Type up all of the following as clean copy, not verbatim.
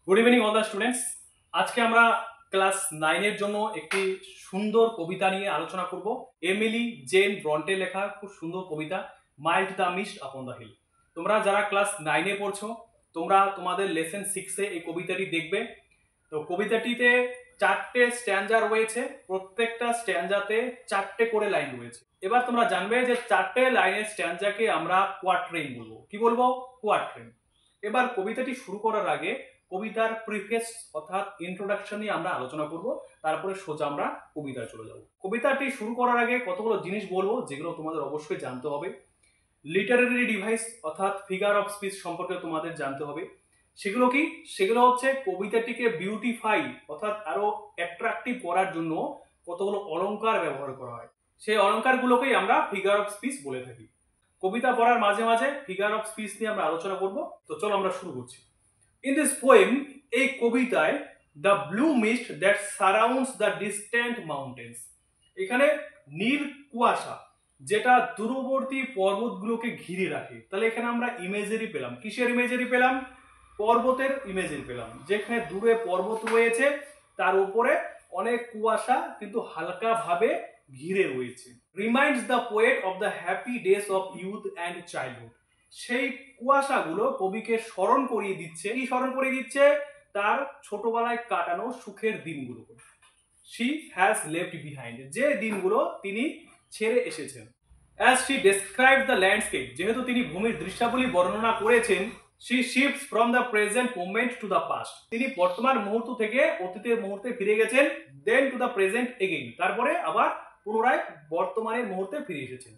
Good evening all the students. আজকে আমরা class 9 এর জন্য একটি সুন্দর কবিতা নিয়ে আলোচনা করব। এমিলি জেন ব্রন্টে লেখা খুব সুন্দর কবিতা mild the mist upon the hill. তোমরা যারা ক্লাস 9 এ পড়ছো তোমরা তোমাদের লেসন 6 এ এই কবিতাটি দেখবে। তো কবিতাটিতে 4টে স্ট্যাঞ্জা রয়েছে, প্রত্যেকটা স্ট্যাঞ্জাতে 4টে করে লাইন রয়েছে। এবার তোমরা জানবে যে 4টে লাইনের স্ট্যাঞ্জাকে আমরা কোয়াট্রেন বলবো। কি বলবো? কোয়াট্রেন। এবার কবিতাটি শুরু করার আগে কবিতার প্রিফেস অর্থাৎ ইন্ট্রোডাকশন নিয়ে আমরা আলোচনা করব, তারপরে সোজা আমরা কবিতায় চলে যাব। কবিতাটি শুরু করার আগে কতগুলো জিনিস বলবো যেগুলো তোমাদের অবশ্যই জানতে হবে। লিটারেরি ডিভাইস অর্থাৎ ফিগার অফ স্পিচ সম্পর্কে তোমাদের জানতে হবে। সেগুলো কি? সেগুলো হচ্ছে কবিতাটিকে বিউটিফাই অর্থাৎ আরো অ্যাট্রাকটিভ করার জন্য কতগুলো অলংকার ব্যবহার করা হয়, সেই অলংকারগুলোকেই আমরা ফিগার অফ স্পিচ বলে থাকি। কবিতা পড়ার মাঝে মাঝে ফিগার অফ স্পিচ নিয়ে আমরা আলোচনা করব। তো চলো আমরা শুরু করছি। In this poem, এই কবিতায় the blue mist that surrounds the distant mountains, এখানে নীল কুয়াশা যেটা দূরবর্তী পর্বতগুলোকে ঘিরে রাখে। তাহলে এখানে আমরা ইমেজারি পেলাম। কিসের ইমেজারি পেলাম? পর্বতের ইমেজারি পেলাম। যেখানে দূরে পর্বত রয়েছে, তার উপরে অনেক কুয়াশা কিন্তু হালকা ভাবে ঘিরে রয়েছে। Reminds the poet of the happy days of youth and childhood, সেই কুয়াশাগুলো কবিকে স্মরণ করিয়ে দিচ্ছে। কি স্মরণ করিয়ে দিচ্ছে? তার ছোটবেলায় কাটানো সুখের দিনগুলো। শি হ্যাজ লেফট বিহাইন্ড, যে দিনগুলো তিনি ছেড়ে এসেছেন। As she describe the landscape, যেহেতু তিনি ভূমির দৃশ্যাবলী বর্ণনা করেছেন, she shifts from the present moment to the past, তিনি বর্তমান মুহূর্ত থেকে অতীতের মুহূর্তে ফিরে গেছেন। দেন টু দ্য প্রেজেন্ট এগেইন, তারপরে আবার পুনরায় বর্তমানের মুহূর্তে ফিরে এসেছেন।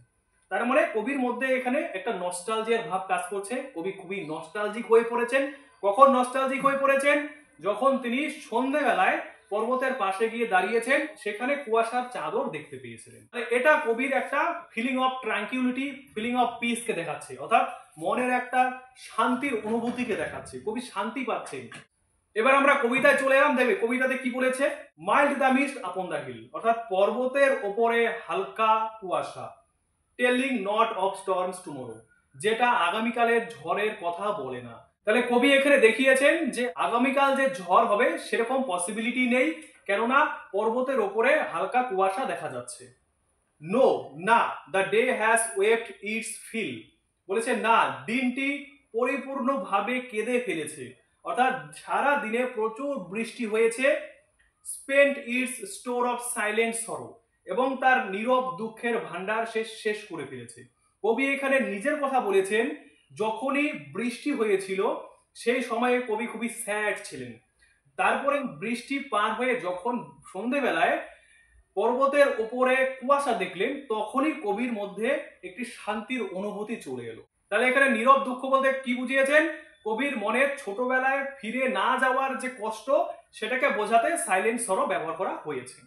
তার মানে কবির মধ্যে এখানে একটা নস্টালজিয়ার ভাব কাজ করছে। কবি খুবই নস্টালজিক হয়ে পড়েছেন। কখন নস্টালজিক হয়ে পড়েছেন? যখন তিনি সন্ধ্যেবেলায় পর্বতের পাশে গিয়ে দাঁড়িয়েছেন, সেখানে কুয়াশার চাদর দেখতে পেয়েছিলেন। এটা কবির একটা feeling of tranquillity, feeling of peace কে দেখাচ্ছে, অর্থাৎ মনের একটা শান্তির অনুভূতিকে দেখাচ্ছে। কবি শান্তি পাচ্ছেন। এবার আমরা কবিতায় চলে এলাম। দেখবে কবিতাতে কি বলেছে? Mild the mist upon the hill, অর্থাৎ পর্বতের ওপরে হালকা কুয়াশা। Telling not of storms tomorrow, যেটা আগামীকালের ঝড়ের কথা বলে না। তাহলে কবি এখানে দেখিয়েছেন যে আগামীকাল যে ঝড় হবে সেরকম পসিবিলিটি নেই, কেননা পর্বতের ওপরে হালকা কুয়াশা দেখা যাচ্ছে। নো, না, the day has wept its fill, বলেছে না, দিনটি পরিপূর্ণভাবে কেঁদে ফেলেছে, অর্থাৎ সারা দিনে প্রচুর বৃষ্টি হয়েছে। Spent it's store of silent সরো, এবং তার নীরব দুঃখের ভান্ডার শেষ করে ফেলেছে। কবি এখানে নিজের কথা বলেছেন। যখনই বৃষ্টি হয়েছিল সেই সময়ে কবি খুবই স্যাড ছিলেন। তারপরে বৃষ্টি পার হয়ে যখন সন্ধেবেলায় পর্বতের উপরে কুয়াশা দেখলেন, তখনই কবির মধ্যে একটি শান্তির অনুভূতি চলে এলো। তাহলে এখানে নীরব দুঃখ বলতে কি বুঝিয়েছেন? কবির মনে ছোটবেলায় ফিরে না যাওয়ার যে কষ্ট, সেটাকে বোঝাতে সাইলেন্ট সরো ব্যবহার করা হয়েছে।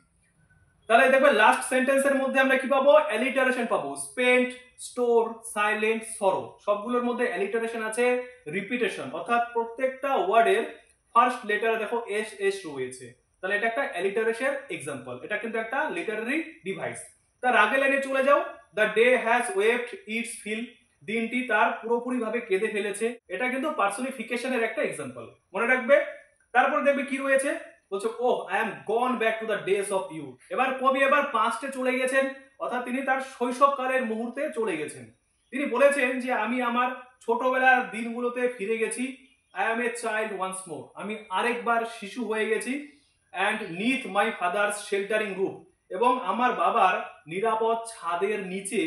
তাহলে দেখবে লাস্ট সেন্টেন্সের মধ্যে আমরা কি পাবো? অ্যালিটারেশন পাবো। স্পেন্ট, স্টোর, সাইলেন্ট, সরো, সবগুলোর মধ্যে অ্যালিটারেশন আছে, রিপিটেশন, অর্থাৎ প্রত্যেকটা ওয়ার্ডের ফার্স্ট লেটারে দেখো এস এস রয়েছে। তাহলে এটা একটা অ্যালিটারেশন এক্সাম্পল। এটা কিন্তু একটা লিটারারি ডিভাইস। তার আগে লাইনে চলে যাও। The day has wept its fill, দিনটি তার পুরোপুরিভাবে কেঁদে ফেলেছে। এটা কিন্তু পার্সনিফিকেশনের একটা এক্সাম্পল, মনে রাখবে। তারপর দেখবে কি রয়েছে, বলছে o I am gone back to the days of youth. এবার কবি এবার পাস্টে চলে গেছেন, অর্থাৎ তিনি তার শৈশবকালের মুহূর্তে চলে গেছেন। তিনি বলেছেন যে আমি আমার ছোটবেলার দিনগুলোতে ফিরে গেছি। I am a child once more, আমি আরেকবার শিশু হয়ে গেছি। And neath my father's sheltering roof, এবং আমার বাবার নিরাপদ ছাদের নিচে।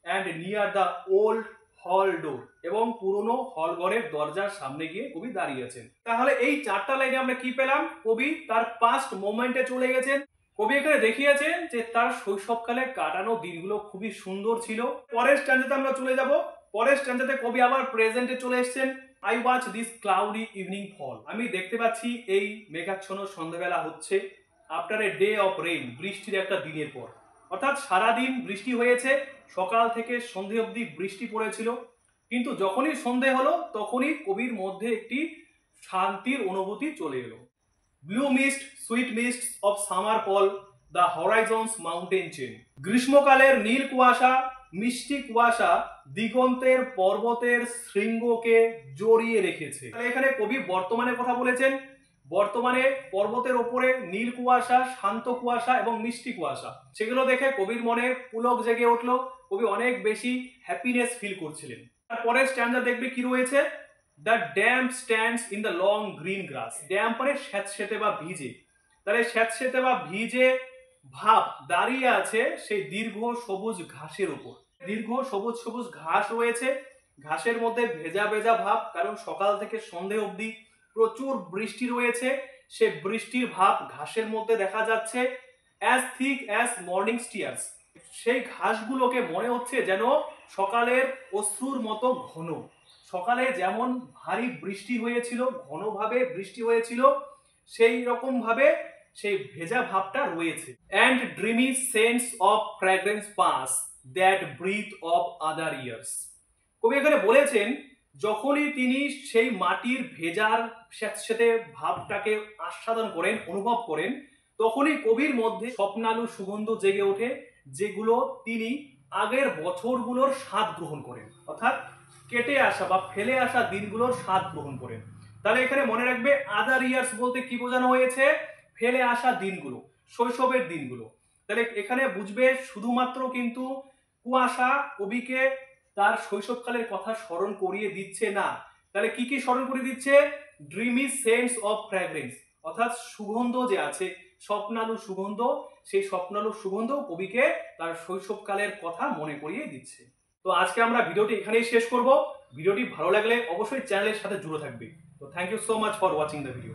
অ্যান্ড নিয়ার দ্য ওল্ড হল ডোর, এবং পুরনো হল ঘরের দরজার সামনে গিয়ে কবি দাঁড়িয়েছেন। তাহলে এই 4টা লাইনে আমরা কি পেলাম? কবি তার পাস্ট মোমেন্টে চলে গেছেন। কবি এখানে দেখিয়েছেন যে তার শৈশবকালে কাটানো দিনগুলো খুবই সুন্দর ছিল। পরের স্ট্যান্জাতে আমরা চলে যাব। পরের স্ট্যান্জাতে কবি আবার প্রেজেন্টে চলে এসেছেন। I watch this cloudy evening fall, আমি দেখতে পাচ্ছি এই মেঘাচ্ছন্ন সন্ধ্যাবেলা হচ্ছে। After a day of rain, বৃষ্টির একটা দিনের পর, অর্থাৎ সারাদিন বৃষ্টি হয়েছে, সকাল থেকে সন্ধে অবধি বৃষ্টি পড়েছিল। কিন্তু যখনই সন্ধে হলো তখনই কবির মধ্যে একটি শান্তির অনুভূতি চলে এলো। Blue mist, sweet mist of summer fall, the horizon's mountain chain, গ্রীষ্মকালের নীল কুয়াশা, মিষ্টি কুয়াশা দিগন্তের পর্বতের শৃঙ্গকে জড়িয়ে রেখেছে। এখানে কবি বর্তমানের কথা বলেছেন। বর্তমানে পর্বতের ওপরে নীল কুয়াশা, শান্ত কুয়াশা এবং মিষ্টি কুয়াশা, সেগুলো দেখে কবির মনে পুলক জেগে উঠলো। কবি অনেক বেশি হ্যাপিনেস ফিল করছিলেন। তারপরের স্ট্যান্ডা দেখবে কি রয়েছে, the damp stands in the long green grass. Damp মানে স্যাঁতসেঁতে বা ভিজে, তাহলে স্যাঁতসেঁতে বা ভিজে ভাব দাঁড়িয়ে আছে সেই দীর্ঘ সবুজ ঘাসের উপর। দীর্ঘ সবুজ সবুজ ঘাস রয়েছে, ঘাসের মধ্যে ভেজা ভেজা ভাব, কারণ সকাল থেকে সন্ধে অবধি প্রচুর বৃষ্টি রয়েছে। সে বৃষ্টির ভাব ঘাসের মধ্যে দেখা যাচ্ছে। As thick as morning stares, সেই ঘাসগুলোকে মনে হচ্ছে যেন সকালের অশ্রুর মতো ঘন। সকালে যেমন ভারী বৃষ্টি হয়েছিল, ঘনভাবে বৃষ্টি হয়েছিল, সেই রকম ভাবে সেই ভেজা ভাবটা রয়েছে। And dreamy scents of fragrance pass that breathe of other years. কবি এখানে বলেছেন, যখনই তিনি সেই মাটির ভেজার স্যাঁতসেঁতে ভাবটাকে আস্বাদন করেন, অনুভব করেন, তখনই কবির মধ্যে স্বপ্নালু সুগন্ধ জেগে ওঠে, যেগুলো তিনি আগের বছরগুলোর স্বাদ গ্রহণ করেন, অর্থাৎ কেটে আসা বা ফেলে আসা দিনগুলোর স্বাদ গ্রহণ করেন। তাহলে এখানে মনে রাখবে, আদার ইয়ার্স বলতে কি বোঝানো হয়েছে? ফেলে আসা দিনগুলো, শৈশবের দিনগুলো। তাহলে এখানে বুঝবে শুধুমাত্র কিন্তু কুয়াশা কবিকে তার শৈশবকালের কথা স্মরণ করিয়ে দিচ্ছে না। তাহলে কি কি স্মরণ করিয়ে দিচ্ছে? ড্রিমি সেন্স অফ ফ্র্যাগ্রেন্স, অর্থাৎ সুগন্ধ যে আছে, স্বপ্নালু সুগন্ধ, সেই স্বপ্নালু সুগন্ধ কবিকে তার শৈশবকালের কথা মনে করিয়ে দিচ্ছে। তো আজকে আমরা ভিডিওটি এখানেই শেষ করব। ভিডিওটি ভালো লাগলে অবশ্যই চ্যানেলের সাথে জুড়ে থাকবে। তো thank you so much for watching the video.